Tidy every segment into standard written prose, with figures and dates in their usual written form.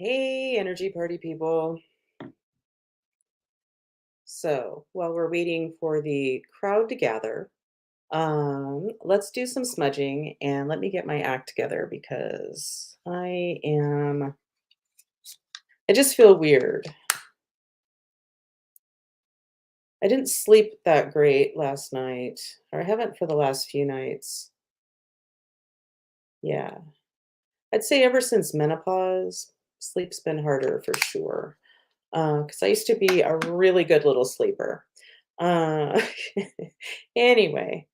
Hey, energy party people. So while we're waiting for the crowd to gather, let's do some smudging and let me get my act together because I just feel weird. I didn't sleep that great last night, or I haven't for the last few nights. Yeah. I'd say ever since menopause, sleep's been harder for sure. Because I used to be a really good little sleeper. Uh, anyway,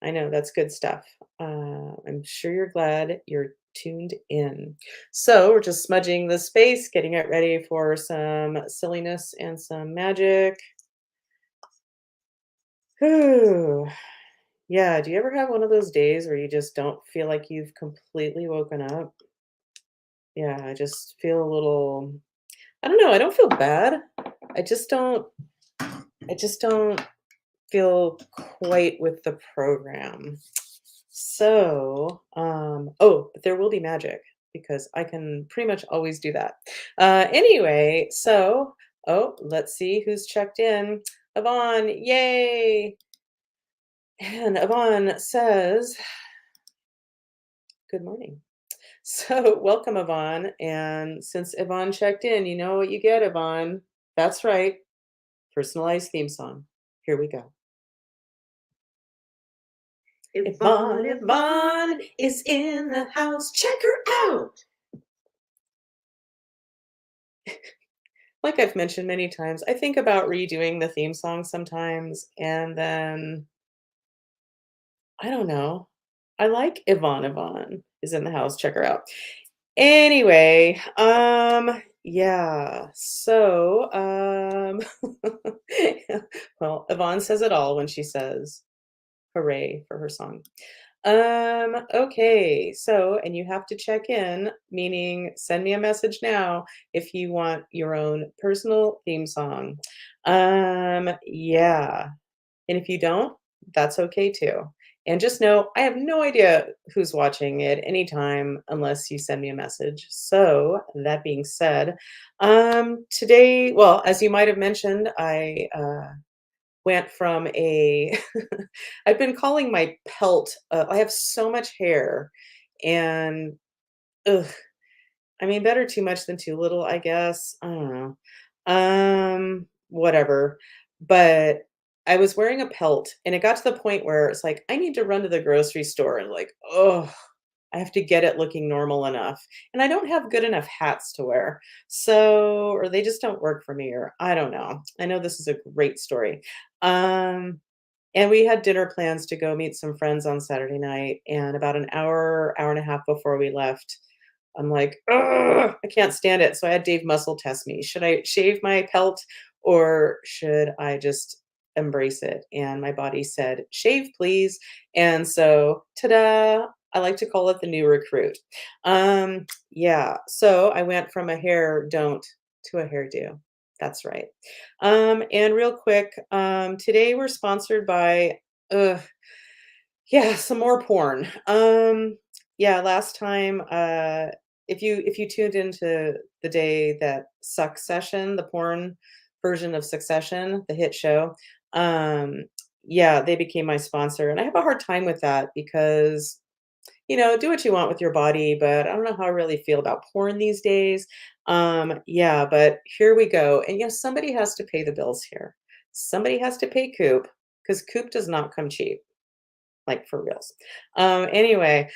I know that's good stuff. I'm sure you're glad you're tuned in. So we're just smudging the space, getting it ready for some silliness and some magic. Whew. Yeah, do you ever have one of those days where you just don't feel like you've completely woken up? Yeah, I just feel a little, I don't know, I don't feel bad. I just don't I just don't feel quite with the program. So, oh, but there will be magic because I can pretty much always do that. Anyway, so, oh, let's see who's checked in. Yvonne, yay! And Yvonne says, good morning. So, welcome, Yvonne. And since Yvonne checked in, you know what you get, Yvonne. That's right, personalized theme song. Here we go. Yvonne is in the house. Check her out. Like I've mentioned many times, I think about redoing the theme song sometimes, and then I don't know. I like Yvonne is in the house. Check her out. Anyway, yeah. So, well, Yvonne says it all when she says hooray for her song. Okay, so, and you have to check in, meaning send me a message now if you want your own personal theme song. Yeah. And if you don't, that's okay too. And just know I have no idea who's watching at any time unless you send me a message. So, that being said, today, well, as you might have mentioned, I went from a I've been calling my pelt, I have so much hair and ugh, I mean, better too much than too little, I guess. I don't know. Whatever. But I was wearing a pelt and it got to the point where it's like, I need to run to the grocery store and like, oh, I have to get it looking normal enough. And I don't have good enough hats to wear. So, or they just don't work for me, or I don't know. I know this is a great story. Um, and we had dinner plans to go meet some friends on Saturday night. And about an hour, hour and a half before we left, I'm like, "Ugh, I can't stand it." So I had Dave Muscle test me. Should I shave my pelt or should I just embrace it? And my body said, shave, please. And so, ta-da, I like to call it the new recruit. Yeah. So I went from a hair don't to a hairdo. That's right. And real quick, today we're sponsored by uh yeah, some more porn. Yeah, last time, if you tuned into the day that Succession, the porn version of Succession, the hit show, um, yeah, they became my sponsor, and I have a hard time with that because, do what you want with your body, but I don't know how I really feel about porn these days. Yeah, but here we go, and yes, somebody has to pay the bills here. Somebody has to pay Coop because Coop does not come cheap. Like, for reals. Anyway,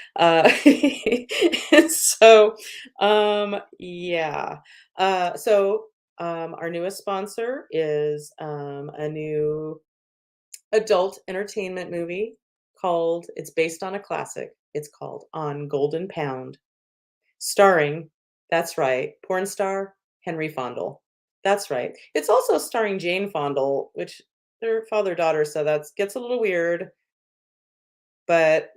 so, yeah. Our newest sponsor is, a new adult entertainment movie called it's based on a classic. It's called On Golden Pound, starring, that's right, porn star Henry Fondle. That's right. It's also starring Jane Fondle, which they're father-daughter, so that gets a little weird, but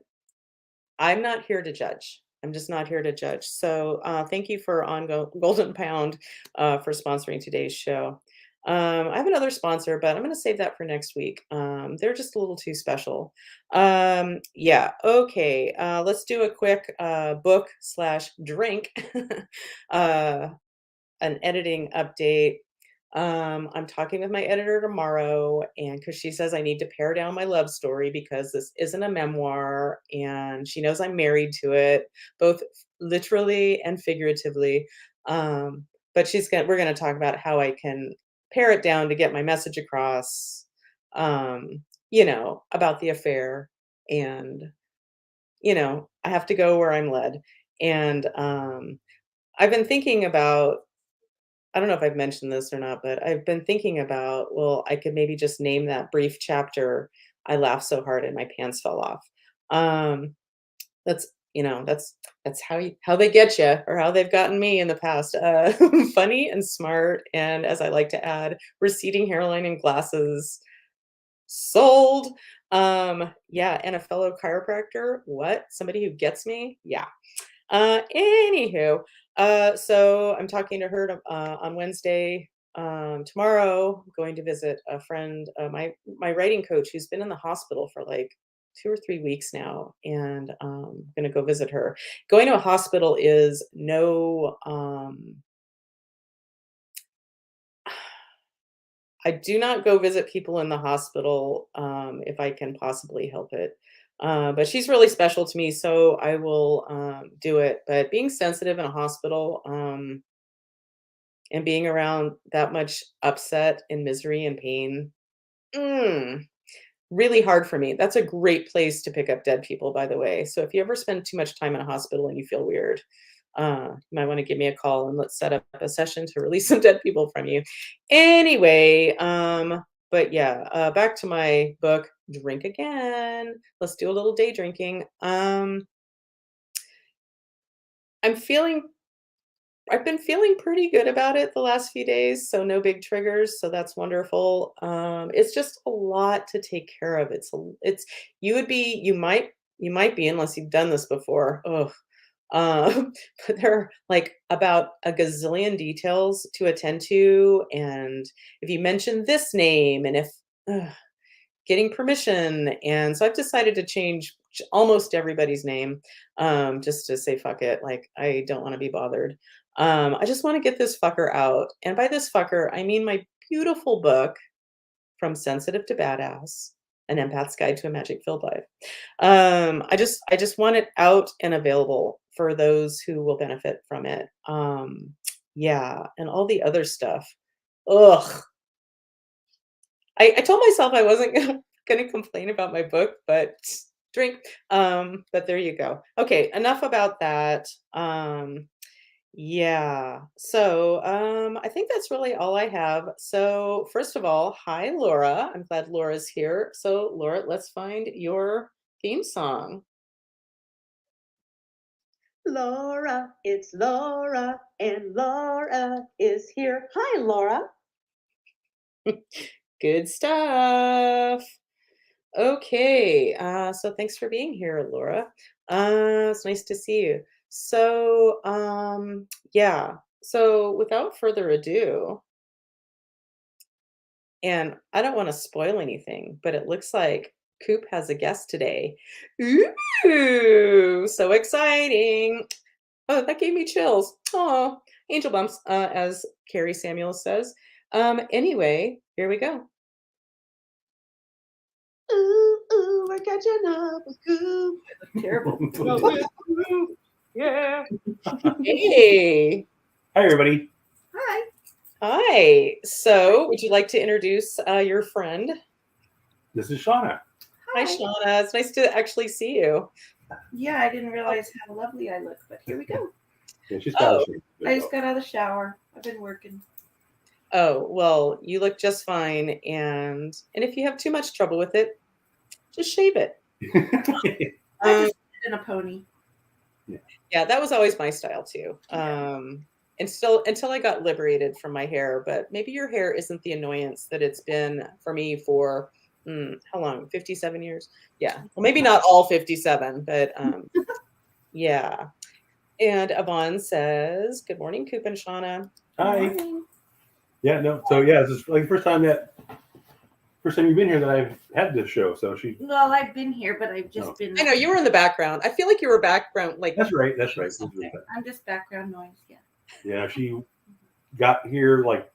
I'm not here to judge. I'm just not here to judge. So, thank you for on Golden Pound for sponsoring today's show. I have another sponsor, but I'm going to save that for next week. They're just a little too special. Yeah. Okay. Let's do a quick book slash drink. uh, an editing update. I'm talking with my editor tomorrow, and because she says I need to pare down my love story because this isn't a memoir, and she knows I'm married to it, both literally and figuratively. But we're gonna talk about how I can pare it down to get my message across, about the affair, and I have to go where I'm led. And I've been thinking about, I don't know if I've mentioned this or not, but I've been thinking about, well, I could maybe just name that brief chapter, "I laughed so hard and my pants fell off." Um, that's, that's how they get you, or how they've gotten me in the past. Funny and smart, and as I like to add, receding hairline and glasses. Sold. Yeah, and a fellow chiropractor. What? Somebody who gets me? Yeah. Anywho, so I'm talking to her on Wednesday. Tomorrow, I'm going to visit a friend, my writing coach, who's been in the hospital for like 2 or 3 weeks now, and I'm gonna go visit her. Going to a hospital is no. I do not go visit people in the hospital if I can possibly help it. But she's really special to me, so I will do it. But being sensitive in a hospital, and being around that much upset and misery and pain, mm, really hard for me. That's a great place to pick up dead people, by the way. So if you ever spend too much time in a hospital and you feel weird, you might want to give me a call and let's set up a session to release some dead people from you. Anyway, but yeah, back to my book, Drink Again. Let's do a little day drinking. I'm feeling I've been feeling pretty good about it the last few days, so no big triggers, so that's wonderful. It's just a lot to take care of. It's you might be, unless you've done this before. Ugh. But there are like about a gazillion details to attend to, and if you mention this name, and if ugh, getting permission, and so I've decided to change almost everybody's name, just to say fuck it, like, I don't wanna be bothered. I just wanna get this fucker out, and by this fucker, I mean my beautiful book, From Sensitive to Badass, An Empath's Guide to a Magic-Filled Life. I just want it out and available for those who will benefit from it. Yeah, and all the other stuff. Ugh. I told myself I wasn't gonna complain about my book, but drink. But there you go. Okay, enough about that. Yeah. So, I think that's really all I have. So, first of all, hi, Laura. I'm glad Laura's here. So, Laura, let's find your theme song. Laura, it's Laura, and Laura is here. Hi, Laura. Good stuff. Okay, so thanks for being here, Laura. It's nice to see you. So, yeah. So, without further ado, and I don't want to spoil anything, but it looks like Koop has a guest today. Ooh, so exciting! Oh, that gave me chills. Oh, angel bumps, as Carrie Samuel says. Anyway, here we go. Ooh, ooh, we're catching up with Koop. Terrible. Yeah. Hey. Hi, everybody. Hi. Hi. So, would you like to introduce your friend? This is Shauna. Hi, Shauna. It's nice to actually see you. Yeah, I didn't realize how lovely I look, but here we go. Yeah, she's got Oh. I just got out of the shower. I've been working. Oh, well, you look just fine, and if you have too much trouble with it, just shave it. I just in a pony. Yeah, that was always my style too. And still until I got liberated from my hair, but maybe your hair isn't the annoyance that it's been for me for how long? 57 years? Yeah. Well, maybe not all 57, but yeah. And Yvonne says, "Good morning, Koop and Shauna." Hi. Good morning. Yeah, no. So yeah, this is like the first time you've been here that I've had this show. So she. Well, I've been here, but I've just been. I know you were in the background. I feel like you were background, like That's right. That's right. I'm just background noise. Yeah. Yeah, she got here like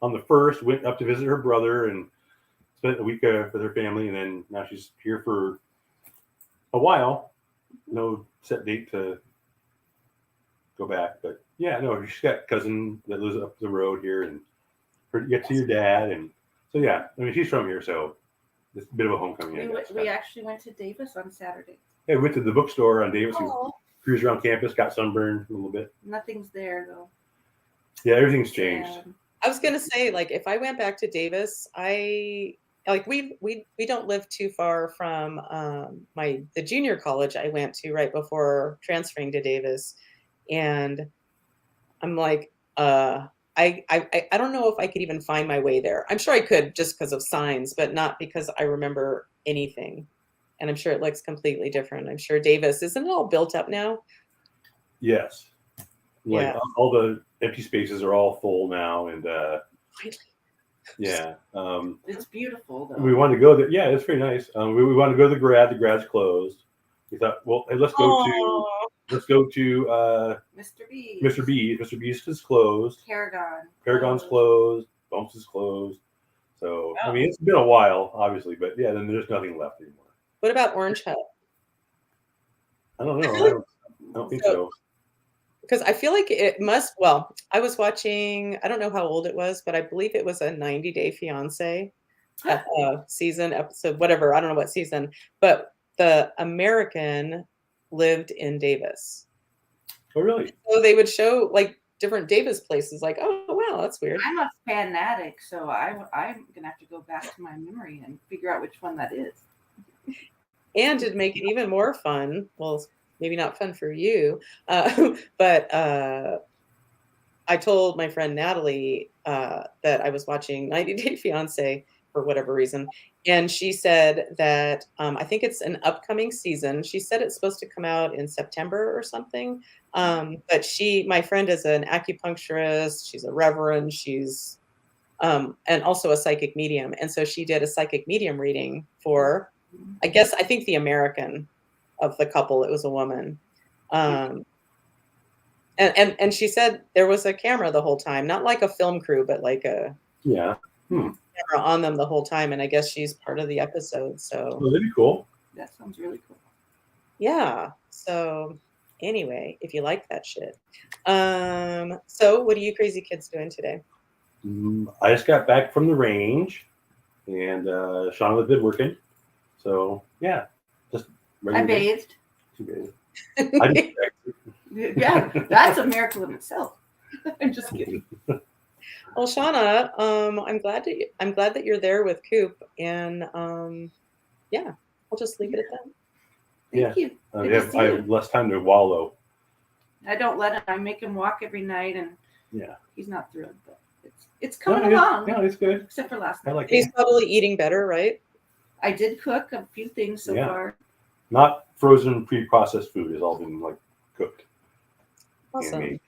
on the 1st, went up to visit her brother and spent a week with her family, and then now she's here for a while. No set date to go back, but yeah, no, she's got a cousin that lives up the road here, and get to your dad, and so yeah, I mean she's from here, so it's a bit of a homecoming. We actually went to Davis on Saturday. Yeah, we went to the bookstore on Davis and Oh, cruised around campus, got sunburned a little bit. nothing's there though. Yeah, everything's changed. And I was gonna say, like, if I went back to Davis, we don't live too far from the junior college I went to right before transferring to Davis, and I'm like, I don't know if I could even find my way there. I'm sure I could just because of signs, but not because I remember anything. And I'm sure it looks completely different. I'm sure Davis, isn't it all built up now? Yes, like Yeah. all the empty spaces are all full now, and Finally. yeah, it's beautiful though. we wanted to go there. Yeah, it's very nice. We wanted to go to the grad. The grad's closed. We thought, well, hey, let's go to Mr. B. Mr. B. Mr. B's is closed. Paragon's closed. Bumps is closed. So I mean, it's been a while, obviously, but yeah, then there's nothing left anymore. What about Orange Hut? I don't know. I don't think so. Because I feel like it must. Well, I was watching. I don't know how old it was, but I believe it was a 90 Day Fiance season episode, whatever. I don't know what season, but the American lived in Davis. Oh, really? So they would show like different Davis places. Like, oh wow, that's weird. I'm a fanatic, so I'm gonna have to go back to my memory and figure out which one that is. And to make it even more fun, well, maybe not fun for you, but I told my friend Natalie that I was watching 90 Day Fiance for whatever reason. And she said that I think it's an upcoming season. She said it's supposed to come out in September or something. But my friend is an acupuncturist. She's a reverend. She's and also a psychic medium. And so she did a psychic medium reading for, I think the American of the couple. It was a woman. And she said there was a camera the whole time, not like a film crew, but like a camera on them the whole time. And I guess she's part of the episode. So that'd be cool. That sounds really cool. Yeah. So anyway, if you like that shit. So what are you crazy kids doing today? I just got back from the range, and Shauna's been working. So yeah, just I bathed. She bathed. I didn't Yeah, that's a miracle in itself. I'm just kidding. Well, Shauna, I'm glad that you're there with Koop, and yeah, I'll just leave it at that. Thank you. I have less time to wallow. I don't let him. I make him walk every night, and yeah, he's not thrilled, but it's coming along. Yeah, it's good. Except for last night. I like He's probably eating better, right? I did cook a few things so far. Not frozen, pre-processed food. It's all been like cooked. Awesome.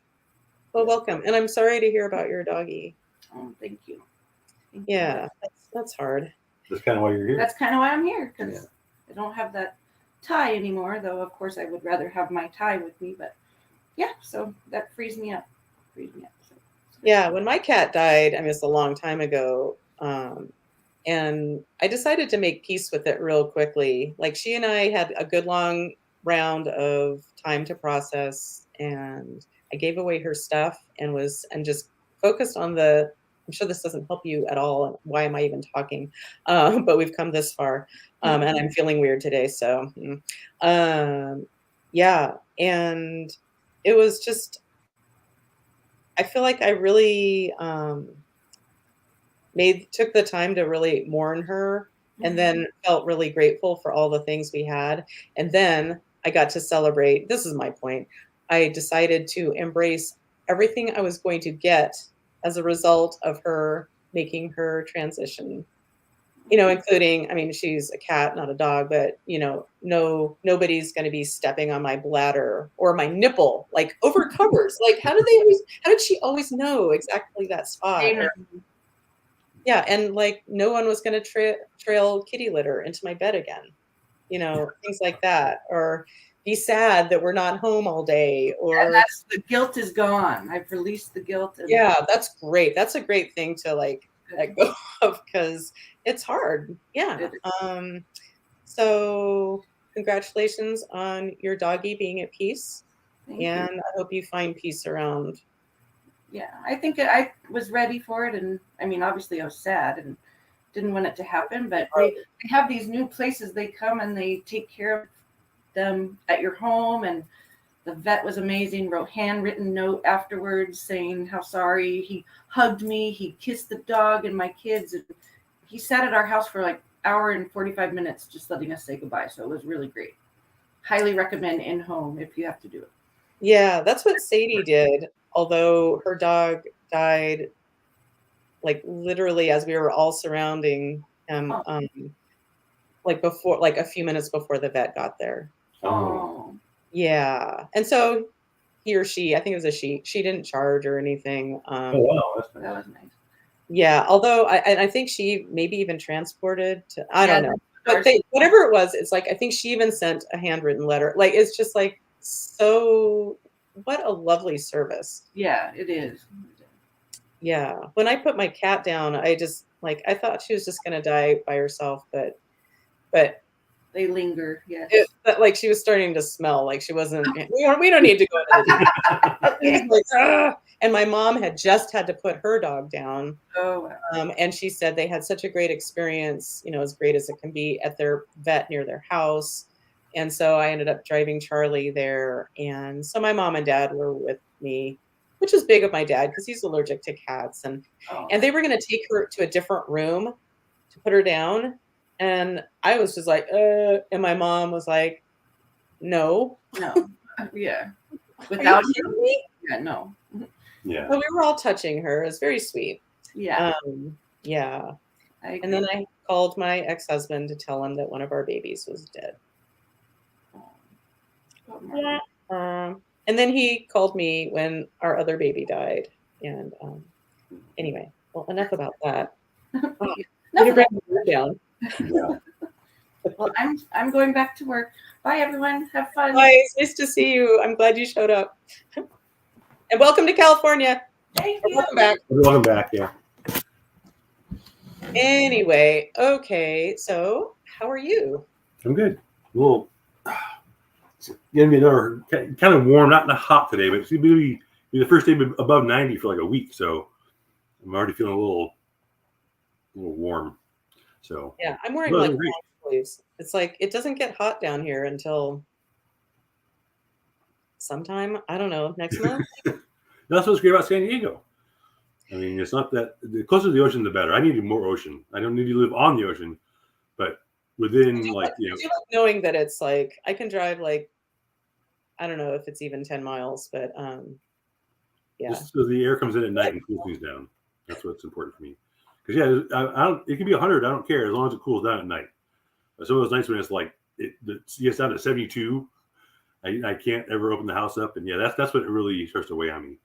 Well, welcome. And I'm sorry to hear about your doggy. Oh, thank you. Yeah, that's hard. That's kind of why you're here. That's kind of why I'm here, because I don't have that tie anymore, though of course I would rather have my tie with me, but yeah, so that frees me up. So. Yeah, when my cat died, I mean, it's a long time ago, and I decided to make peace with it real quickly. Like, she and I had a good long round of time to process, and I gave away her stuff and just focused on I'm sure this doesn't help you at all. Why am I even talking? But we've come this far, and I'm feeling weird today. So, yeah. And it was just, I feel like I really took the time to really mourn her, and then felt really grateful for all the things we had. And then I got to celebrate. This is my point. I decided to embrace everything I was going to get as a result of her making her transition, including, I mean, she's a cat, not a dog, but, nobody's going to be stepping on my bladder or my nipple, like over covers. Like, how did she always know exactly that spot? Yeah. And like, no one was going to trail kitty litter into my bed again, things like that. Or, be sad that we're not home all day, And or that's the guilt is gone. I've released the guilt. And yeah, that's great. That's a great thing to like let go of, because it's hard. Yeah. So congratulations on your doggy being at peace. Thank And you. I hope you find peace around. Yeah, I think I was ready for it, and I mean, obviously, I was sad and didn't want it to happen. But they have these new places. They come and they take care of them at your home, and the vet was amazing. Wrote handwritten note afterwards saying how sorry. He hugged me. He kissed the dog and my kids. And he sat at our house for like hour and 45 minutes, just letting us say goodbye. So it was really great. Highly recommend in home if you have to do it. Yeah, that's what Sadie did. Although her dog died, like literally as we were all surrounding him, Oh. like before, like a few minutes before the vet got there. Oh. Yeah, and so he or she, I think it was a she didn't charge or anything. Oh wow, that's nice. That was nice. Yeah, although I think she maybe even transported to, I Yeah, don't know, but they, whatever it was, it's like I think she even sent a handwritten letter. Like it's just like, so what a lovely service. Yeah, it is. Yeah, when I put my cat down, I just like, I thought she was just gonna die by herself, but They linger. Yes. but like she was starting to smell like she wasn't. We don't need to go into the details. Like, ah! And my mom had just had to put her dog down. Oh, wow. And she said they had such a great experience, you know, as great as it can be, at their vet near their house. And so I ended up driving Charlie there. And so my mom and dad were with me, which is big of my dad because he's allergic to cats. And they were going to take her to a different room to put her down. And I was just like, and my mom was like, no. No. Yeah. Without me? Yeah, no. Yeah. So we were all touching her. It was very sweet. Yeah. Yeah. And then I called my ex-husband to tell him that one of our babies was dead. And then he called me when our other baby died. And anyway, well, enough about that. Down. Yeah. Well, I'm going back to work. Bye, everyone. Have fun. Bye. It's nice to see you. I'm glad you showed up. And welcome to California. Thank you. Welcome back. Welcome back. Yeah. Anyway, okay. So, how are you? I'm good. Well, it's gonna be another kind of warm, not hot today, but it's gonna be the first day above 90 for like a week. So I'm already feeling a little warm. So yeah, I'm wearing like long sleeves. It's like it doesn't get hot down here until sometime, I don't know, next month. That's what's great about San Diego. I mean, it's not that the closer to the ocean, the better. I need more ocean. I don't need to live on the ocean, but within like knowing that it's like I can drive like, I don't know if it's even 10 miles, but yeah. Just so the air comes in at night and cools things down. That's what's important for me. Because yeah, I don't. It can be 100. I don't care as long as it cools down at night. Some of those nights when it's like it gets down to 72, I can't ever open the house up, and yeah, that's what it really starts to weigh on me.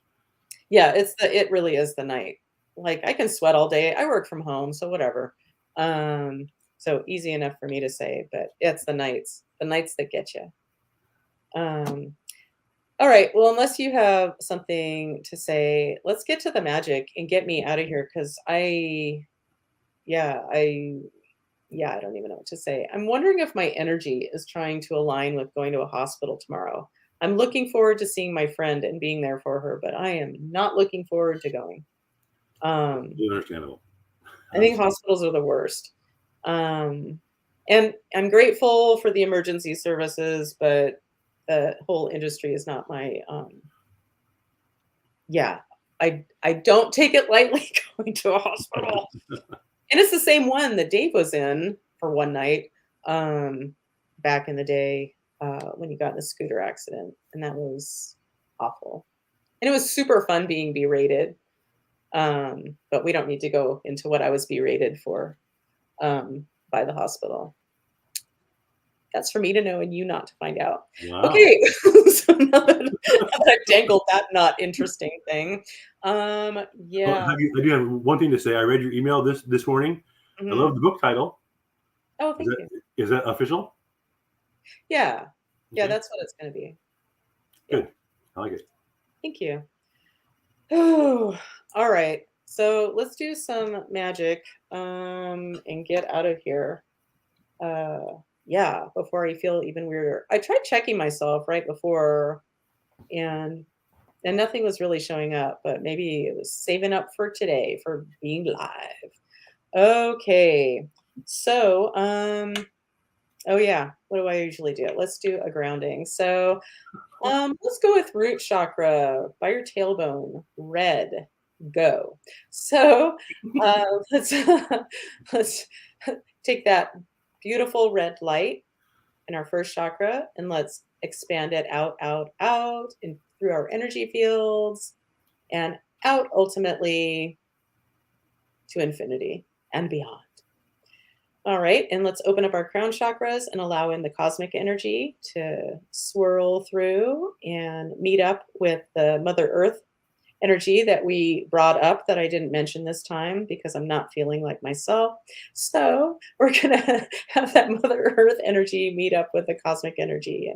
Yeah, it really is the night. Like I can sweat all day. I work from home, so whatever. So easy enough for me to say, but it's the nights that get you. All right. Well, unless you have something to say, let's get to the magic and get me out of here because I don't even know what to say. I'm wondering if my energy is trying to align with going to a hospital tomorrow. I'm looking forward to seeing my friend and being there for her, but I am not looking forward to going. Understandable. I think hospitals are the worst. And I'm grateful for the emergency services, but the whole industry is not my I don't take it lightly going to a hospital. And it's the same one that Dave was in for one night back in the day when he got in a scooter accident, and that was awful. And it was super fun being berated, but we don't need to go into what I was berated for by the hospital. That's for me to know and you not to find out. Wow. Okay, so now that I've dangled that not interesting thing, yeah. Well, I do have one thing to say. I read your email this morning. Mm-hmm. I love the book title. Oh, thank you. Is that official? Yeah. Yeah, Okay. that's what it's going to be. Good. I like it. Thank you. Oh, all right. So let's do some magic and get out of here. Yeah, before I feel even weirder. I tried checking myself right before and nothing was really showing up, but maybe it was saving up for today for being live. Okay. So, oh yeah, what do I usually do? Let's do a grounding. So, let's go with root chakra by your tailbone. Red. Go. So, let's let's take that beautiful red light in our first chakra and let's expand it out, out, out, and through our energy fields and out ultimately to infinity and beyond. All right, and let's open up our crown chakras and allow in the cosmic energy to swirl through and meet up with the Mother Earth energy that we brought up that I didn't mention this time because I'm not feeling like myself. So we're going to have that Mother Earth energy meet up with the cosmic energy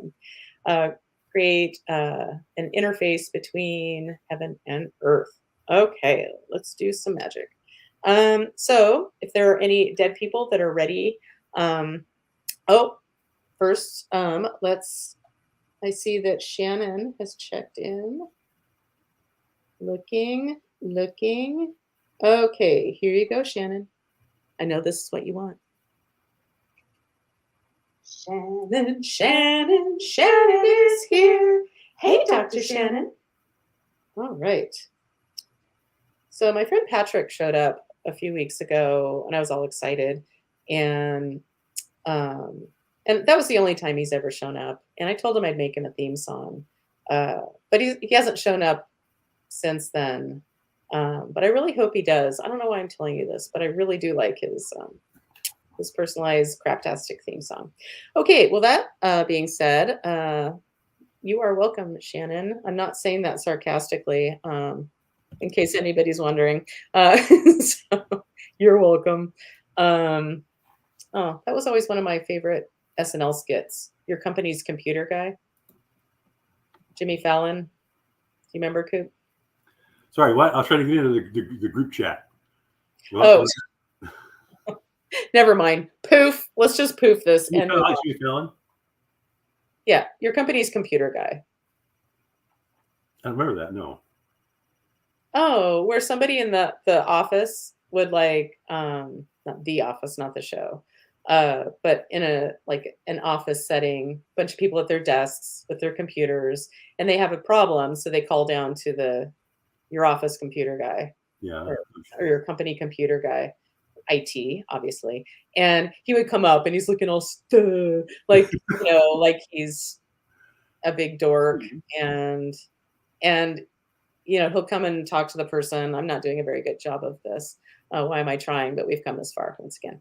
and create an interface between heaven and earth. Okay, let's do some magic. So if there are any dead people that are ready, oh, first, I see that Shannon has checked in. Looking. Okay, here you go, Shannon. I know this is what you want. Shannon is here. Hey, Dr. Shannon. All right. So my friend Patrick showed up a few weeks ago and I was all excited. Um, and that was the only time he's ever shown up. And I told him I'd make him a theme song. But he hasn't shown up since then. But I really hope he does. I don't know why I'm telling you this, but I really do like his personalized craptastic theme song. Okay, well, that being said, you are welcome, Shannon. I'm not saying that sarcastically, in case anybody's wondering. So you're welcome. Oh, that was always one of my favorite SNL skits. Your company's computer guy, Jimmy Fallon. Do you remember, Koop? Sorry, what? I was trying to get into the group chat. Oh, never mind. Poof. Let's just poof this. You And like Jimmy Fallon? yeah, your company's computer guy. I don't remember that. No. Oh, where somebody in the office would like not the office, not the show. But in a like an office setting, bunch of people at their desks with their computers, and they have a problem, so they call down to your office computer guy Yeah. or your company computer guy, IT, obviously. And he would come up and he's looking all like like he's a big dork and he'll come and talk to the person. I'm not doing a very good job of this. Why am I trying? But we've come this far once again.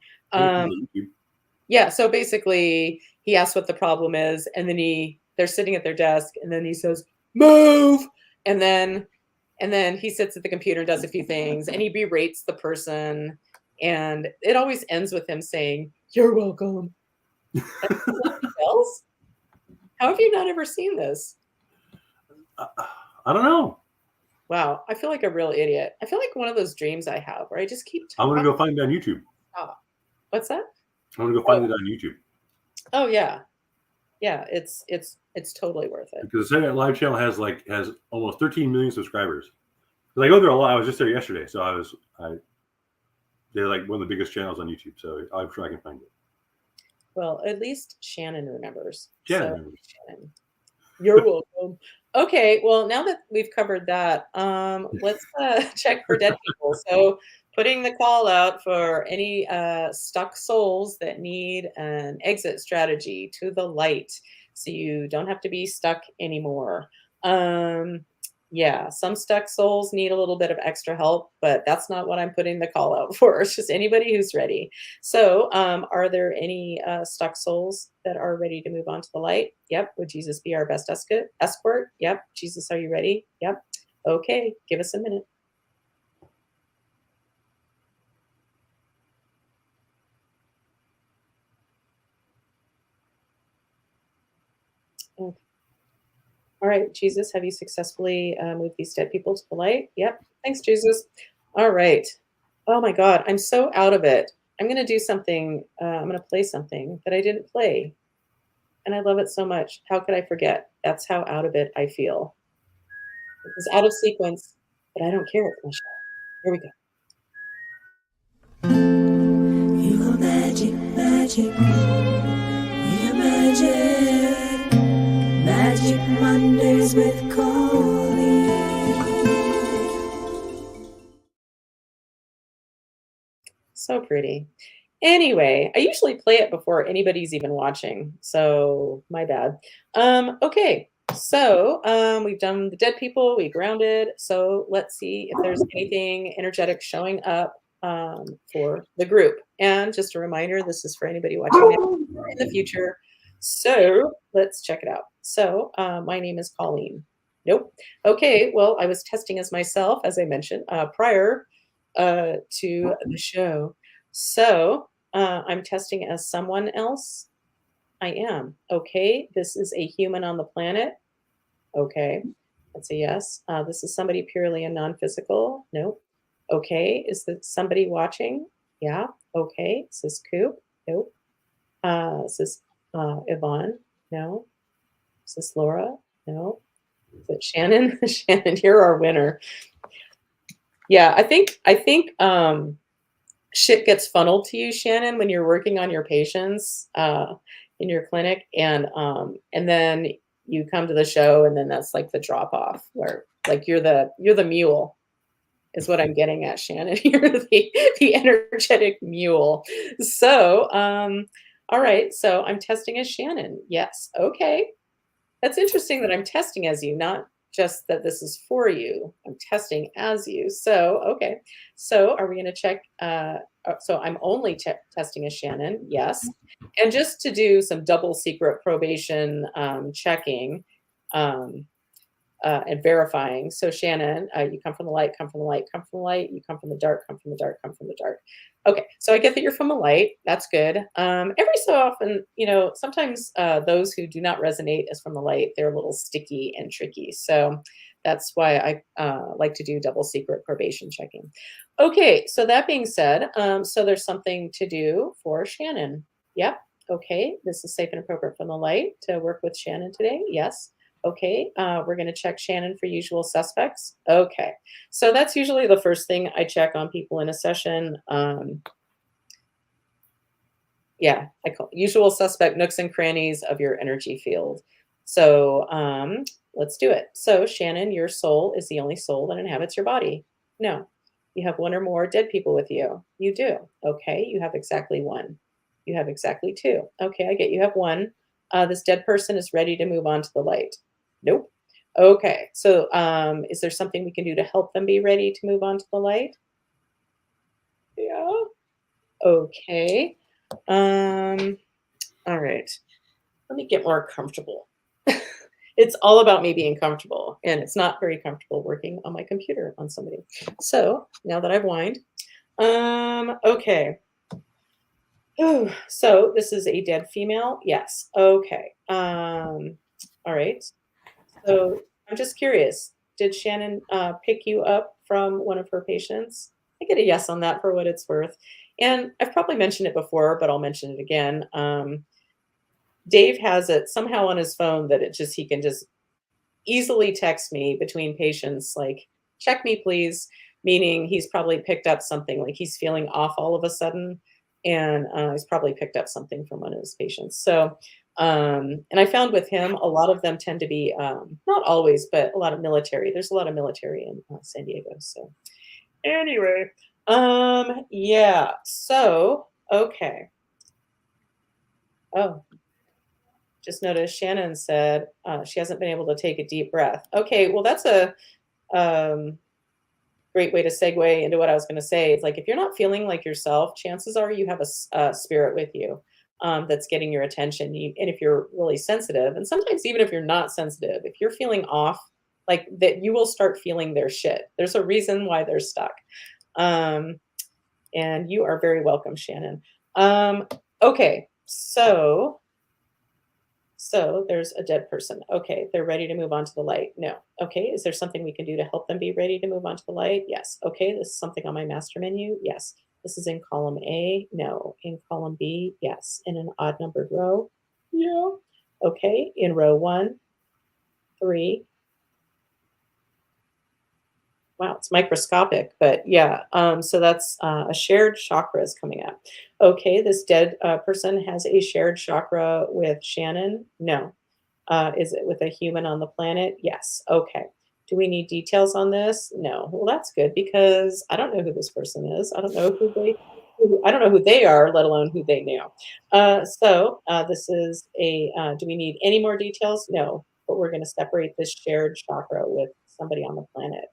Yeah. So basically, he asks what the problem is, and then they're sitting at their desk, and then he says, "Move," and then he sits at the computer and does a few things, and he berates the person, and it always ends with him saying, "You're welcome." Else? How have you not ever seen this? I don't know. Wow, I feel like a real idiot. I feel like one of those dreams I have where I just keep I'm talking. gonna go find it on YouTube. What's that? I'm gonna go find it on YouTube. Oh yeah, yeah. It's totally worth it. Because the Saturday Night Live channel has almost 13 million subscribers. Because I go there a lot. I was just there yesterday, so they're like one of the biggest channels on YouTube. So I'm sure I can find it. Well, at least Shannon remembers. Shannon remembers. Shannon, you're welcome. Okay, well, now that we've covered that, let's check for dead people. So putting the call out for any stuck souls that need an exit strategy to the light so you don't have to be stuck anymore. Yeah, some stuck souls need a little bit of extra help, but that's not what I'm putting the call out for. It's just anybody who's ready. So are there any stuck souls that are ready to move on to the light? Yep. Would Jesus be our best escort? Yep. Jesus, are you ready? Yep. Okay. Give us a minute. All right, Jesus, have you successfully moved these dead people to the light? Yep. Thanks, Jesus. All right. Oh my God, I'm so out of it. I'm going to do something. I'm going to play something that I didn't play. And I love it so much. How could I forget? That's how out of it I feel. It's out of sequence, but I don't care. It's my show. Here we go. You're magic, magic. We're magic. Magic Mondays with Colleen. So pretty. Anyway, I usually play it before anybody's even watching, so my bad. Okay, so we've done the dead people, we grounded. So let's see if there's anything energetic showing up for the group. And just a reminder, this is for anybody watching now or in the future. So let's check it out. So my name is Colleen. Nope. Okay, well, I was testing as myself, as I mentioned, prior to the show. So I'm testing as someone else. I am. Okay. This is a human on the planet. Okay. That's a yes. This is somebody purely and non physical. Nope. Okay. Is this somebody watching? Yeah. Okay. Is this Koop? Nope. Is this Yvonne? No. Is this Laura? No. Is it Shannon? Shannon, you're our winner. Yeah, I think shit gets funneled to you, Shannon, when you're working on your patients in your clinic, and then you come to the show, and then that's like the drop off, where like you're the mule, is what I'm getting at, Shannon. You're the energetic mule. So, all right. So I'm testing as Shannon. Yes. Okay. That's interesting that I'm testing as you, not just that this is for you. I'm testing as you. So, okay. So are we going to check? So I'm only testing as Shannon. Yes. And just to do some double secret probation checking and verifying. So Shannon, you come from the light, come from the light, come from the light. You come from the dark, come from the dark, come from the dark. Okay, so I get that you're from the light. That's good. Every so often, sometimes those who do not resonate as from the light, they're a little sticky and tricky. So that's why I like to do double secret probation checking. Okay, so that being said, so there's something to do for Shannon. Yep. Okay, this is safe and appropriate from the light to work with Shannon today. Yes. Okay, we're going to check Shannon for usual suspects. Okay, so that's usually the first thing I check on people in a session. Yeah, I call usual suspect nooks and crannies of your energy field. So let's do it. So Shannon, your soul is the only soul that inhabits your body. No, you have one or more dead people with you. You do. Okay, you have exactly one. You have exactly two. Okay, I get you have one. This dead person is ready to move on to the light. Nope. Okay, so is there something we can do to help them be ready to move on to the light? Yeah. Okay. All right. Let me get more comfortable. It's all about me being comfortable, and it's not very comfortable working on my computer on somebody. So now that I've whined, okay. Ooh, so this is a dead female. Yes. Okay. All right. So I'm just curious, did Shannon pick you up from one of her patients? I get a yes on that for what it's worth. And I've probably mentioned it before, but I'll mention it again. Dave has it somehow on his phone that he can just easily text me between patients, like, check me, please, meaning he's probably picked up something, like he's feeling off all of a sudden. And he's probably picked up something from one of his patients. So, and I found with him, a lot of them tend to be, not always, but a lot of military. There's a lot of military in San Diego. So anyway, yeah. So, okay. Oh, just noticed Shannon said she hasn't been able to take a deep breath. Okay, well, that's a great way to segue into what I was going to say. It's like, if you're not feeling like yourself, chances are you have a spirit with you that's getting your attention. And if you're really sensitive, and sometimes even if you're not sensitive, if you're feeling off, like that, you will start feeling their shit. There's a reason why they're stuck. And you are very welcome, Shannon. Okay, so So there's a dead person. Okay, they're ready to move on to the light. No. Okay, is there something we can do to help them be ready to move on to the light? Yes. Okay, this is something on my master menu. Yes. This is in column A. No. In column B. Yes. In an odd numbered row. Yeah. Okay, in row 1, 3. Wow, it's microscopic, but yeah. So that's a shared chakra is coming up. Okay, this dead person has a shared chakra with Shannon. No. Is it with a human on the planet? Yes. Okay. Do we need details on this? No. Well, that's good because I don't know who this person is. I don't know I don't know who they are, let alone who they know. This is a. Do we need any more details? No. But we're going to separate this shared chakra with somebody on the planet.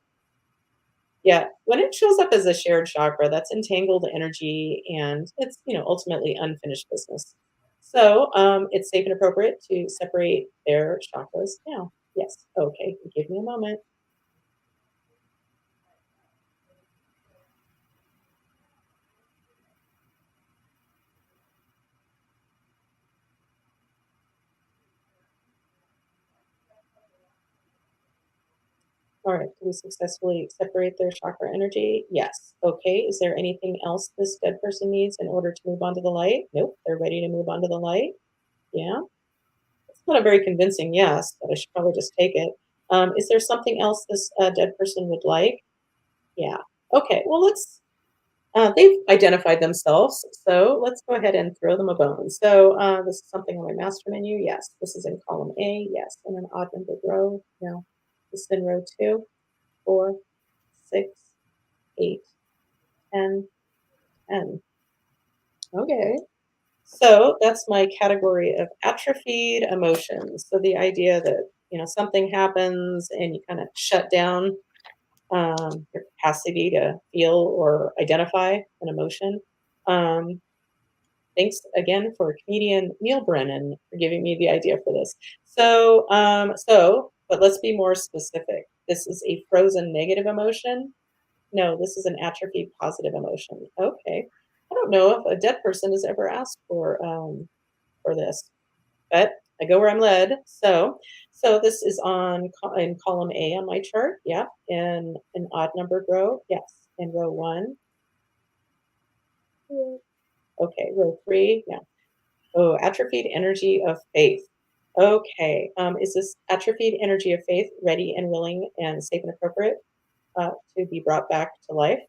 Yeah, when it shows up as a shared chakra, that's entangled energy and it's, ultimately unfinished business. So, it's safe and appropriate to separate their chakras now. Yes. Okay. Give me a moment. All right. Did we successfully separate their chakra energy? Yes. Okay. Is there anything else this dead person needs in order to move on to the light? Nope. They're ready to move on to the light. Yeah. It's not a very convincing yes, but I should probably just take it. Is there something else this dead person would like? Yeah. Okay. Well, they've identified themselves, so let's go ahead and throw them a bone. So this is something on my master menu. Yes. This is in column A. Yes. In an odd numbered row. No. This is in row 2, 4, 6, 8, 10, 10. Okay. So that's my category of atrophied emotions. So the idea that, something happens and you kind of shut down your capacity to feel or identify an emotion. Um, Thanks again for comedian Neil Brennan for giving me the idea for this. But let's be more specific. This is a frozen negative emotion. No, this is an atrophied positive emotion. Okay. I don't know if a dead person has ever asked for this, but I go where I'm led. So this is in column A on my chart. Yeah, in an odd numbered row. Yes, in row 1. Okay, row 3. Yeah. Oh, atrophied energy of faith. Okay. Is this atrophied energy of faith ready and willing and safe and appropriate to be brought back to life?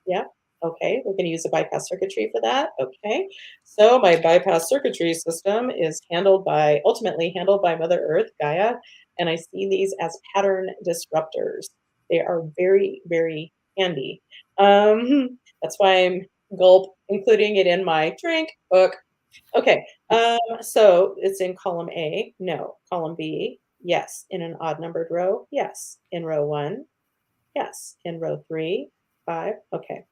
Yeah. Okay. We're going to use a bypass circuitry for that. Okay. So my bypass circuitry system is ultimately handled by Mother Earth, Gaia, and I see these as pattern disruptors. They are very, very handy. That's why I'm including it in my drink book. Okay. So it's in column A. No. Column B. Yes. In an odd numbered row. Yes. In row 1. Yes. In row 3, 5. Okay.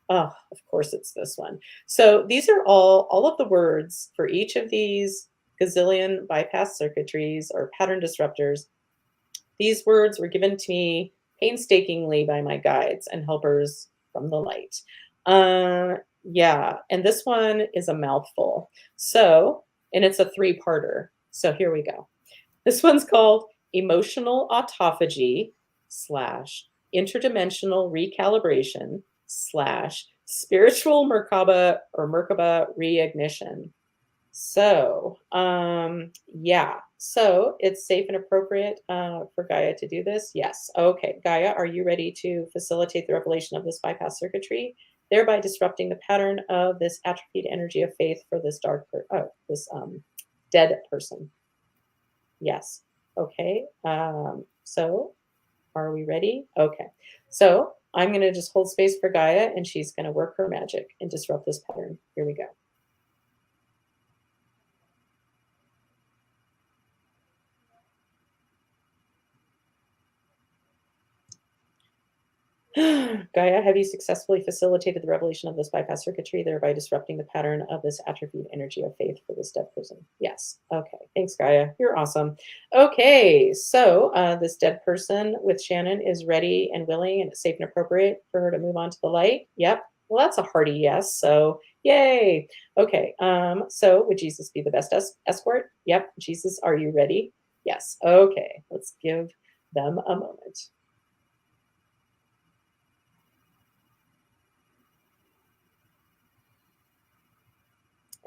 Oh, of course it's this one. So these are all of the words for each of these gazillion bypass circuitries or pattern disruptors. These words were given to me painstakingly by my guides and helpers from the light. Yeah, and this one is a mouthful. And it's a 3-parter. So here we go. This one's called emotional autophagy / interdimensional recalibration / spiritual Merkaba reignition. So, yeah. So it's safe and appropriate for Gaia to do this? Yes. Okay. Gaia, are you ready to facilitate the revelation of this bypass circuitry, thereby disrupting the pattern of this atrophied energy of faith for this dead person? Yes. Okay. So are we ready? Okay. So I'm going to just hold space for Gaia and she's going to work her magic and disrupt this pattern. Here we go. Gaia, have you successfully facilitated the revelation of this bypass circuitry, thereby disrupting the pattern of this atrophied energy of faith for this dead person? Yes. Okay. Thanks, Gaia. You're awesome. Okay. So this dead person with Shannon is ready and willing and it's safe and appropriate for her to move on to the light. Yep. Well, that's a hearty yes. So yay. Okay. So would Jesus be the best escort? Yep. Jesus, are you ready? Yes. Okay. Let's give them a moment.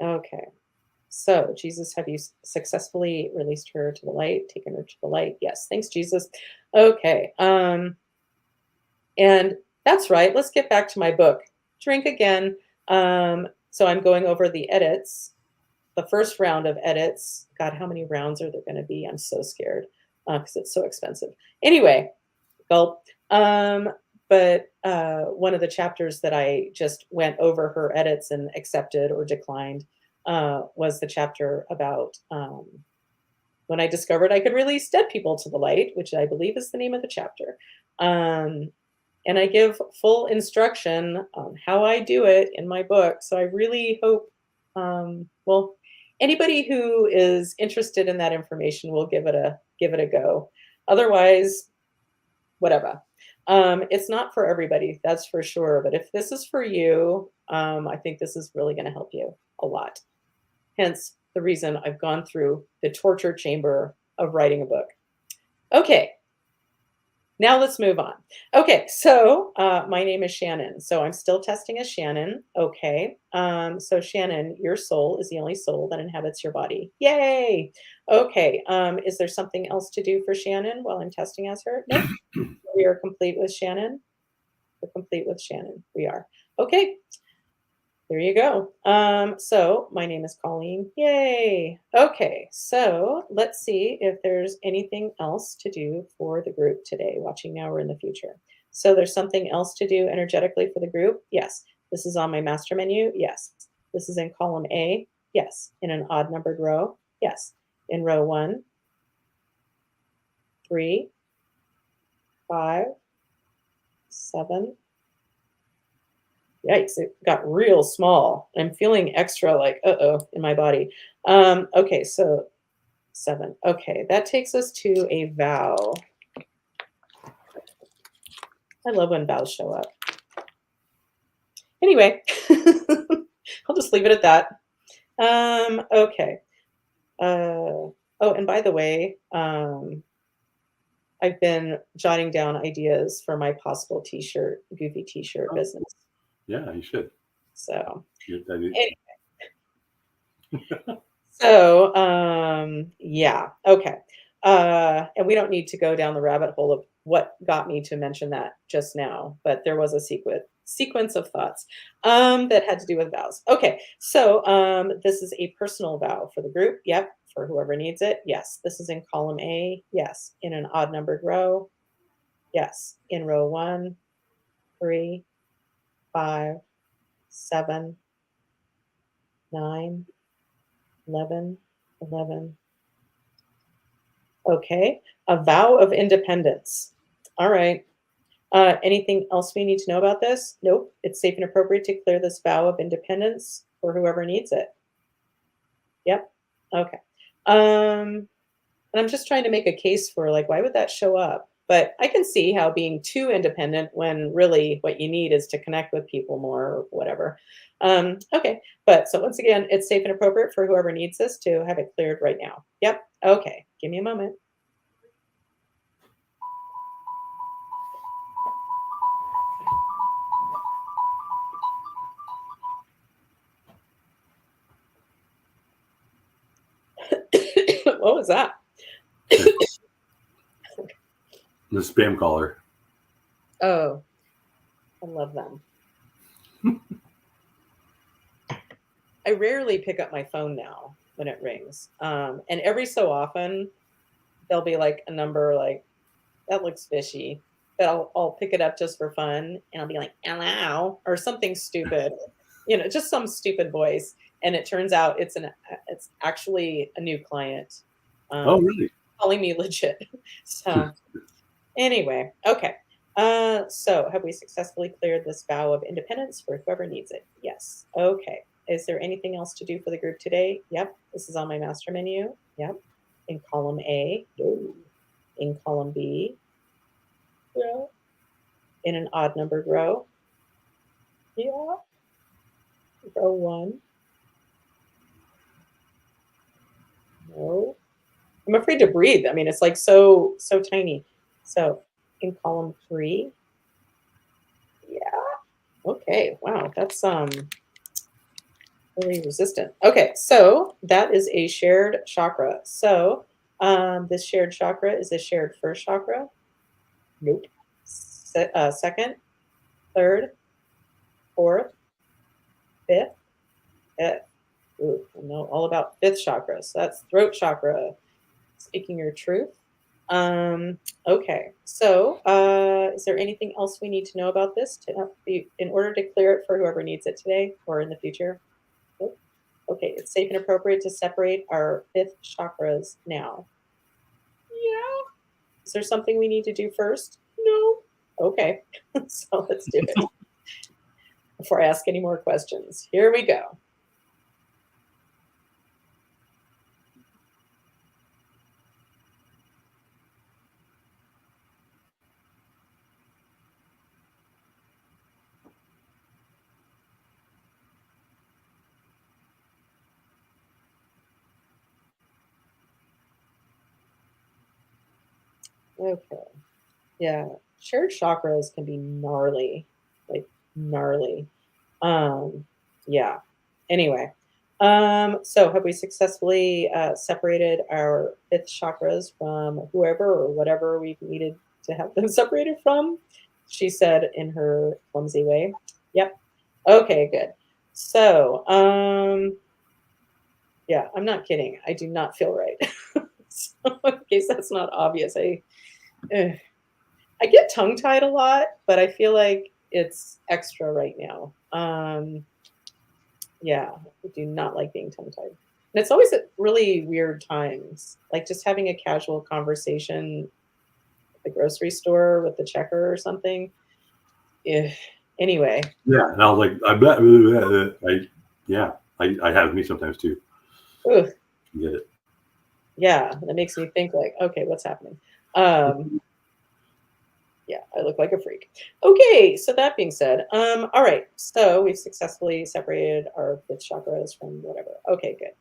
Okay. So, Jesus, have you successfully released her to the light, taken her to the light? Yes. Thanks, Jesus. Okay. And that's right. Let's get back to my book. Drink again. So I'm going over the edits, the first round of edits. God, how many rounds are there going to be? I'm so scared because it's so expensive. Anyway, gulp. But one of the chapters that I just went over her edits and accepted or declined was the chapter about when I discovered I could release dead people to the light, which I believe is the name of the chapter. Um, and I give full instruction on how I do it in my book. So I really hope, well, anybody who is interested in that information will give it a go. Otherwise, whatever. It's not for everybody, that's for sure. But if this is for you, I think this is really going to help you a lot. Hence the reason I've gone through the torture chamber of writing a book. Okay, now let's move on. Okay, so my name is Shannon. So I'm still testing as Shannon. Okay, so Shannon, your soul is the only soul that inhabits your body. Yay! Okay, is there something else to do for Shannon while I'm testing as her? No, we are complete with Shannon. We're complete with Shannon. We are. Okay, there you go. So my name is Colleen. Yay. Okay, so let's see if there's anything else to do for the group today, watching now or in the future. So there's something else to do energetically for the group? Yes. This is on my master menu? Yes. This is in column A? Yes. In an odd numbered row? Yes. In row 1, 3, 5, 7, yikes, it got real small. I'm feeling extra like, uh-oh, in my body. Okay, so 7. Okay, that takes us to a vow. I love when vows show up. Anyway, I'll just leave it at that. Okay. Oh, and by the way, I've been jotting down ideas for my possible t-shirt, goofy t-shirt business. Yeah, you should. So Anyway. So, yeah, okay. And we don't need to go down the rabbit hole of what got me to mention that just now, but there was a sequence of thoughts that had to do with vows. Okay, so this is a personal vow for the group. Yep, for whoever needs it. Yes, this is in column A. Yes, in an odd numbered row. Yes, in row 1, 3, 5, 7, 9, 11, 11. Okay, a vow of independence. All right. Anything else we need to know about this? Nope. It's safe and appropriate to clear this vow of independence for whoever needs it. Yep. Okay. And I'm just trying to make a case for like, why would that show up? But I can see how being too independent when really what you need is to connect with people more or whatever. Okay. But so once again, it's safe and appropriate for whoever needs this to have it cleared right now. Yep. Okay. Give me a moment. What was that? The spam caller. Oh, I love them. I rarely pick up my phone now when it rings. And every so often, there'll be like a number like, that looks fishy. But I'll pick it up just for fun. And I'll be like, hello, or something stupid. Just some stupid voice. And it turns out it's actually a new client. Oh, really? Calling me legit. So anyway, okay. So have we successfully cleared this vow of independence for whoever needs it? Yes. Okay. Is there anything else to do for the group today? Yep. This is on my master menu. Yep. In column A. No. In column B. Yeah. In an odd numbered row. Yeah. Row 1. No. I'm afraid to breathe. I mean, it's like so tiny. So in column 3. Yeah. Okay. Wow. That's really resistant. Okay, so that is a shared chakra. So this shared chakra is a shared first chakra. Nope. Second, third, fourth, fifth, fifth. Ooh, I know all about fifth chakra. So that's throat chakra. Speaking your truth. Okay, so is there anything else we need to know about this in order to clear it for whoever needs it today or in the future? Nope. Okay, it's safe and appropriate to separate our fifth chakras now. Yeah. Is there something we need to do first? No. Okay, so let's do it. Before I ask any more questions, here we go. Okay. Yeah, shared chakras can be gnarly, like gnarly. Yeah. Anyway, so have we successfully separated our fifth chakras from whoever or whatever we've needed to have them separated from? She said in her clumsy way. Yep. Okay, good. So, yeah, I'm not kidding. I do not feel right. So, in case that's not obvious, I get tongue tied a lot, but I feel like it's extra right now. Yeah, I do not like being tongue tied. And it's always at really weird times, like just having a casual conversation at the grocery store with the checker or something. Anyway. Yeah, and I was like, I have me sometimes too. Ugh. Get it? Yeah, that makes me think like, okay, what's happening? Yeah, I look like a freak. Okay, so that being said, all right, so we've successfully separated our fifth chakras from whatever. Okay, good.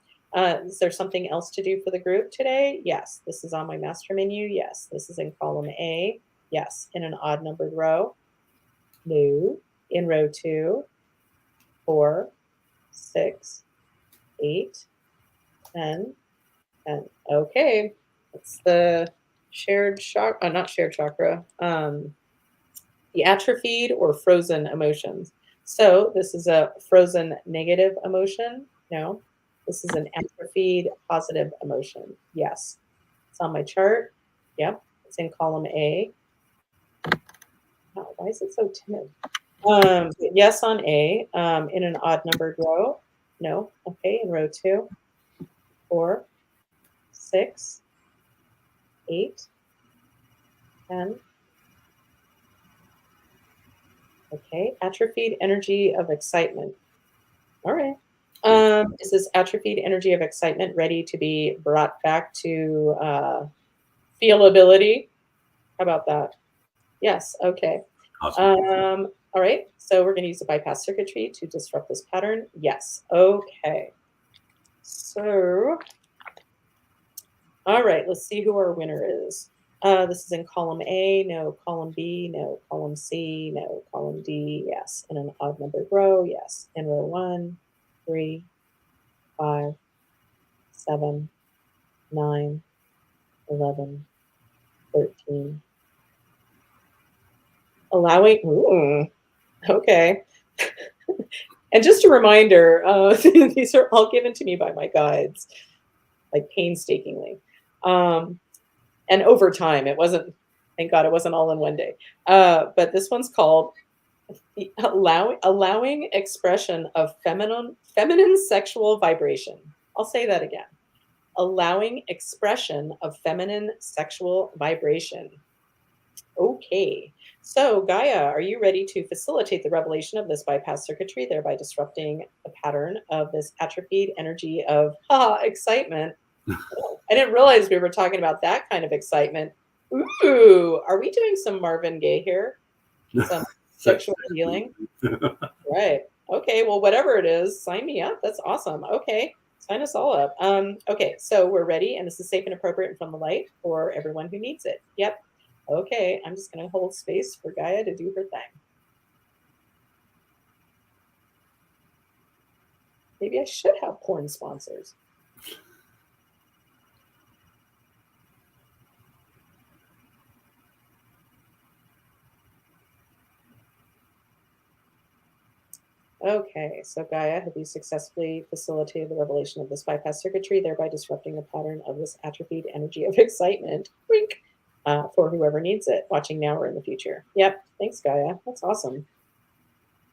Is there something else to do for the group today? Yes. This is on my master menu. Yes. This is in column A. Yes. In an odd numbered row. No. In row 2, 4, 6, 8, 10, 10. Okay. That's the shared chakra, not shared chakra. The atrophied or frozen emotions. So this is a frozen negative emotion. No. This is an atrophied positive emotion. Yes. It's on my chart. Yep. It's in column A. Oh, why is it so timid? Yes on A. In an odd numbered row. No. Okay. In row 2, 4, 6, 8, 10. Okay. Atrophied energy of excitement. All right. Is this atrophied energy of excitement ready to be brought back to feelability? How about that? Yes. Okay. Awesome. All right. So we're going to use the bypass circuitry to disrupt this pattern. Yes. Okay. So, all right. Let's see who our winner is. This is in column A. No. Column B. No. Column C. No. Column D. Yes. In an odd numbered row. Yes. In row 1, 3, 5, 7, 9, 11, 13. Allowing, ooh, okay. And just a reminder, these are all given to me by my guides, like painstakingly. And over time, it wasn't, thank God it wasn't all in one day. But this one's called allowing expression of feminine sexual vibration. I'll say that again. Allowing expression of feminine sexual vibration. Okay, so Gaia, are you ready to facilitate the revelation of this bypass circuitry, thereby disrupting the pattern of this atrophied energy of excitement? Oh, I didn't realize we were talking about that kind of excitement. Ooh, are we doing some Marvin Gaye here? Some sexual healing? Right. Okay. Well, whatever it is, sign me up. That's awesome. Okay. Sign us all up. Okay. So we're ready, and this is safe and appropriate and from the light for everyone who needs it. Yep. Okay. I'm just going to hold space for Gaia to do her thing. Maybe I should have porn sponsors. Okay, so Gaia, have you successfully facilitated the revelation of this bypass circuitry, thereby disrupting the pattern of this atrophied energy of excitement? Wink. For whoever needs it, watching now or in the future. Yep. Thanks, Gaia. That's awesome.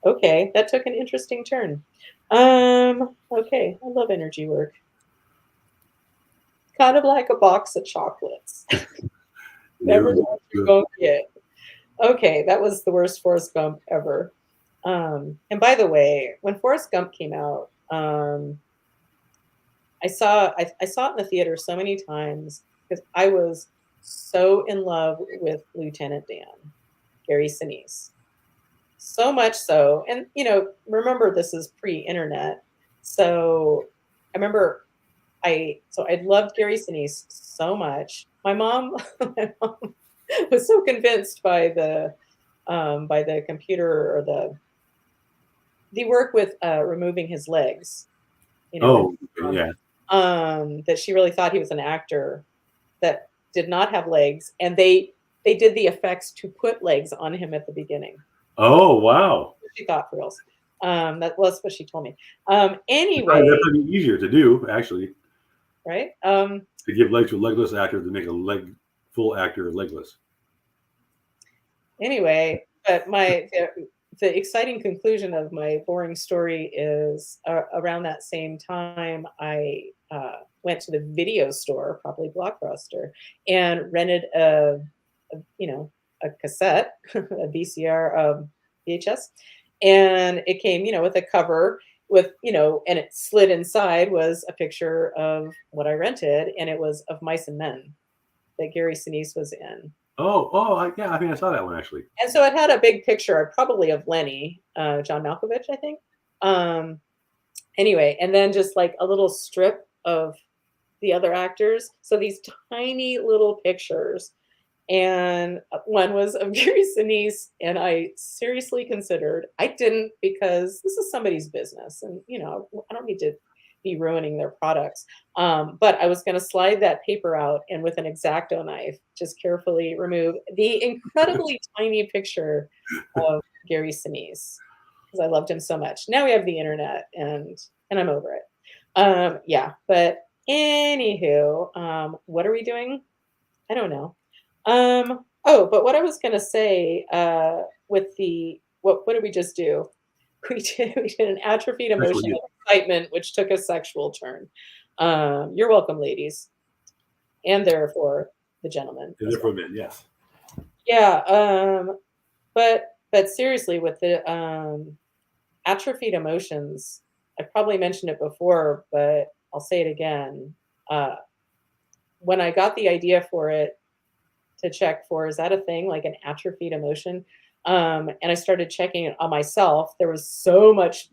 Okay, that took an interesting turn. Okay, I love energy work. Kind of like a box of chocolates. Never know what you're going to get. Okay, that was the worst Forrest Gump ever. And by the way, when Forrest Gump came out, I saw it in the theater so many times because I was so in love with Lieutenant Dan, Gary Sinise. So much so, and remember this is pre-internet, so I remember I loved Gary Sinise so much. My mom, my mom was so convinced by the computer or the work with removing his legs. Yeah. That she really thought he was an actor that did not have legs, and they did the effects to put legs on him at the beginning. Oh, wow. She thought for reals. That's what she told me. Anyway, that would be easier to do, actually. Right? To give legs to a legless actor to make a full actor legless. Anyway, but the exciting conclusion of my boring story is around that same time I went to the video store, probably Blockbuster, and rented a cassette, a VCR, VHS, and it came, with a cover with, and it slid inside was a picture of what I rented, and it was of Mice and Men that Gary Sinise was in. Yeah, I think I saw that one actually. And so it had a big picture, probably of Lenny, John Malkovich, I think. Anyway, and then just like a little strip of the other actors. So these tiny little pictures. And one was of Gary Sinise, and I seriously considered, I didn't because this is somebody's business, and I don't need to be ruining their products. But I was going to slide that paper out and with an X-Acto knife, just carefully remove the incredibly tiny picture of Gary Sinise because I loved him so much. Now we have the internet, and I'm over it. Yeah, but anywho, what are we doing? I don't know. But what I was gonna say, with what did we just do? We did an atrophied emotion of excitement, which took a sexual turn. You're welcome, ladies, and therefore the gentlemen. And therefore men, yes. Yeah. But seriously, with the atrophied emotions, I probably mentioned it before, but I'll say it again. When I got the idea for it, to check for, is that a thing, like an atrophied emotion? And I started checking it on myself. There was so much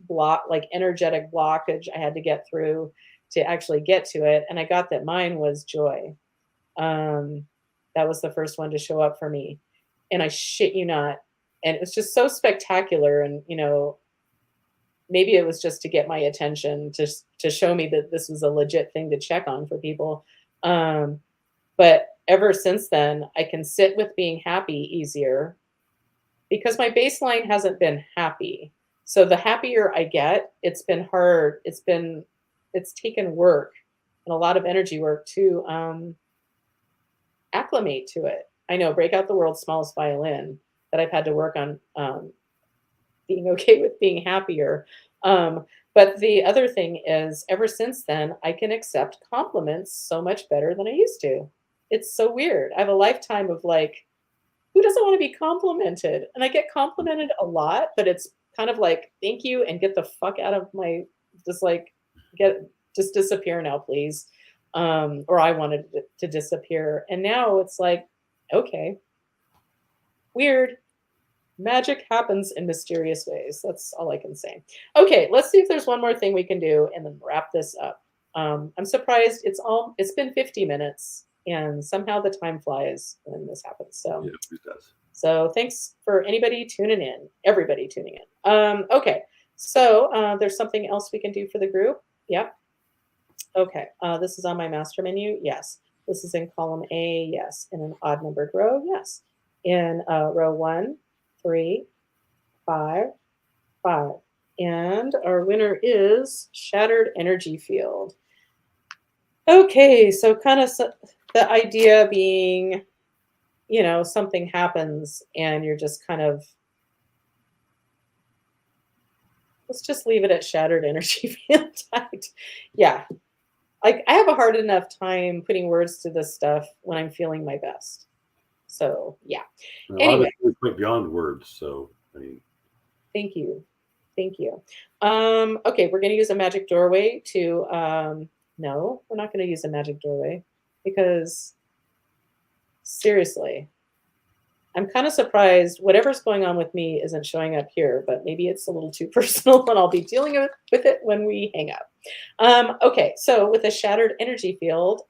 energetic blockage I had to get through to actually get to it. And I got that mine was joy. That was the first one to show up for me. And I shit you not. And it was just so spectacular. And, maybe it was just to get my attention, to show me that this was a legit thing to check on for people. But ever since then, I can sit with being happy easier because my baseline hasn't been happy. So the happier I get, it's been hard. It's taken work and a lot of energy work to acclimate to it. I know, break out the world's smallest violin, that I've had to work on being okay with being happier. But the other thing is, ever since then, I can accept compliments so much better than I used to. It's so weird. I have a lifetime of who doesn't want to be complimented? And I get complimented a lot, but it's kind of like, thank you, and get the fuck out of my, just disappear now, please. Or I wanted to disappear. And now it's like, okay, weird. Magic happens in mysterious ways. That's all I can say. Okay, let's see if there's one more thing we can do and then wrap this up. I'm surprised it's been 50 minutes and somehow the time flies when this happens. Yeah, it does. So thanks for anybody tuning in, everybody tuning in. Okay, so there's something else we can do for the group. Yep. Okay, this is on my master menu. Yes. This is in column A. Yes. In an odd numbered row. Yes. In row 1, 3, 5, 5. And our winner is Shattered Energy Field. Okay, so kind of the idea being, you know, something happens and you're just kind of, let's just leave it at Shattered Energy Field. Yeah. I have a hard enough time putting words to this stuff when I'm feeling my best. So, yeah. Anyway. A lot of it went beyond words, so, I mean. Thank you. Thank you. Okay, we're going to use a magic doorway to, no, we're not going to use a magic doorway because, seriously, I'm kind of surprised whatever's going on with me isn't showing up here, but maybe it's a little too personal and I'll be dealing with it when we hang up. Okay, so with a shattered energy field,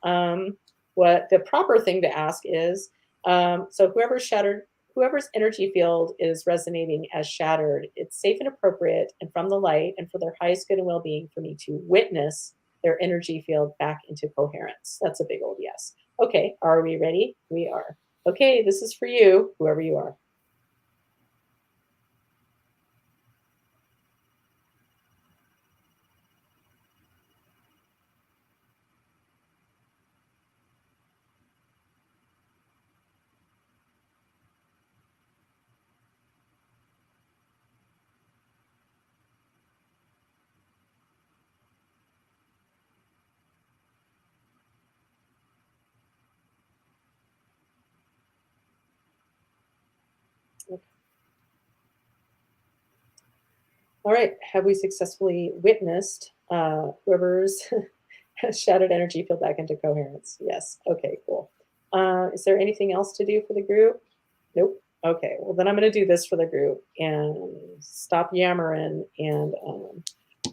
what the proper thing to ask is, so whoever's energy field is resonating as shattered, it's safe and appropriate and from the light and for their highest good and well-being for me to witness their energy field back into coherence. That's a big old yes. Okay, are we ready? We are. Okay, this is for you, whoever you are. All right, have we successfully witnessed whoever's shattered energy field back into coherence? Yes, okay, cool. Is there anything else to do for the group? Nope. Okay, well then I'm gonna do this for the group and stop yammering and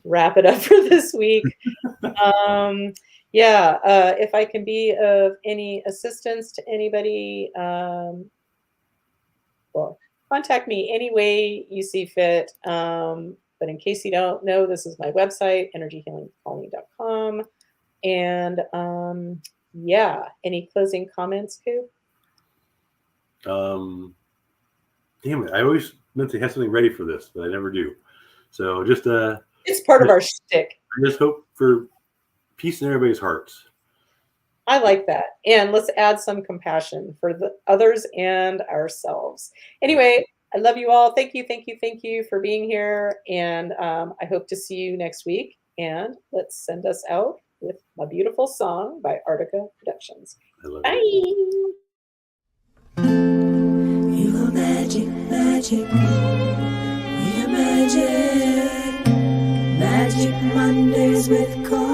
wrap it up for this week. Yeah, if I can be of any assistance to anybody, well, contact me any way you see fit. But in case you don't know, this is my website, energyhealingcolony.com. And yeah, any closing comments, Koop? Damn it, I always meant to have something ready for this, but I never do. So just it's part of our shtick. I just hope for peace in everybody's hearts. I like that. And let's add some compassion for the others and ourselves. Anyway, I love you all. Thank you, thank you, thank you for being here. And I hope to see you next week. And let's send us out with a beautiful song by Artica Productions. Bye. You are magic, magic. We are magic. Magic Mondays with Koop.